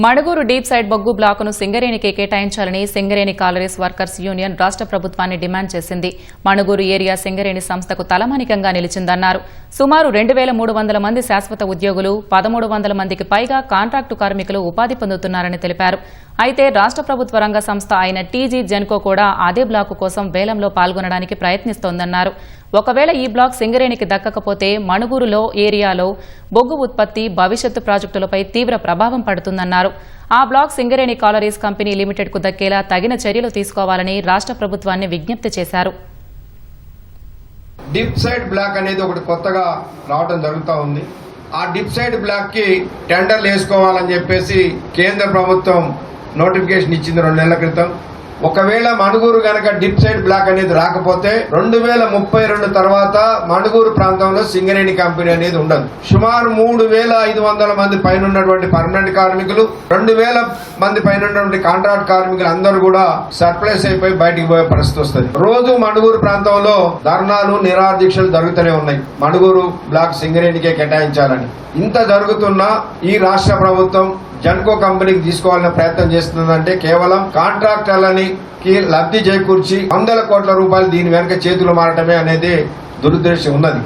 Manuguru deep side బొగ్గు బ్లాకును సింగరేణికి కేటాయించాలని సింగరేణి కాలరీస్ వర్కర్స్ యూనియన్ రాష్ట్ర ప్రభుత్వాన్ని డిమాండ్ చేసింది. మణుగూరు ఏరియా సింగరేణి సంస్థకు తలమానికంగా నిలిచిందన్నారు. సుమారు 2300 మంది శాశ్వత ఉద్యోగులు, 1300 మందికి పైగా కాంట్రాక్టు కార్మికులు ఉపాధి పొందుతున్నారని తెలిపారు. అయితే రాష్ట్ర ప్రభుత్వ రంగ సంస్థ అయిన టీజీ జెన్కో కూడా అదే బ్లాకు కోసం వేలంలో పాల్గొనడానికి ప్రయత్నిస్తోందన్నారు. ఒకవేళ ఈ బ్లాక్ సింగరేణికి దక్కకపోతే మణుగూరులో ఏరియాలో బొగ్గు ఉత్పత్తి, భవిష్యత్తు ప్రాజెక్టులపై తీవ్ర ప్రభావం పడుతుందన్నారు. ఆ బ్లాక్ సింగరేణి కాలరీస్ కంపెనీ లిమిటెడ్కు దక్కేలా తగిన చర్యలు తీసుకోవాలని రాష్ట్ర ప్రభుత్వాన్ని విజ్ఞప్తి చేశారు. డీప్ సైడ్ బ్లాక్ అనేది ఒకటి కొత్తగా రావడం జరుగుతూ ఉంది. ఆ డీప్ సైడ్ బ్లాక్ కి టెండర్లు వేసుకోవాలని చెప్పేసి కేంద్ర ప్రభుత్వం నోటిఫికేషన్ ఇచ్చింది 2 నెలల క్రితం. ఒకవేళ మణుగూరు గనక డిప్ సైడ్ బ్లాక్ అనేది రాకపోతే 2032 తర్వాత మణుగూరు ప్రాంతంలో సింగరేణి కంపెనీ అనేది ఉండదు. సుమారు 3500 మంది పైన ఉన్నటువంటి పర్మనెంట్ కార్మికులు, 2000 మంది పైన ఉన్నటువంటి కాంట్రాక్ట్ కార్మికులు అందరూ కూడా సర్ప్లస్ అయిపోయి బయటికి పోయే పరిస్థితి వస్తుంది. రోజు మణుగూరు ప్రాంతంలో ధర్నాలు, నిరాదీక్షలు జరుగుతూనే ఉన్నాయి. మణుగూరు బ్లాక్ సింగరేణికే కేటాయించాలని. ఇంత జరుగుతున్నా ఈ రాష్ట్ర ప్రభుత్వం జెన్కో కంపెనీకి తీసుకోవాలనే ప్రయత్నం చేస్తుందంటే కేవలం కాంట్రాక్టర్లని లబ్ధి చేకూర్చి 100 కోట్ల రూపాయలు దీని వెనక చేతులు మారటమే అనేది దురుద్దేశం ఉన్నది.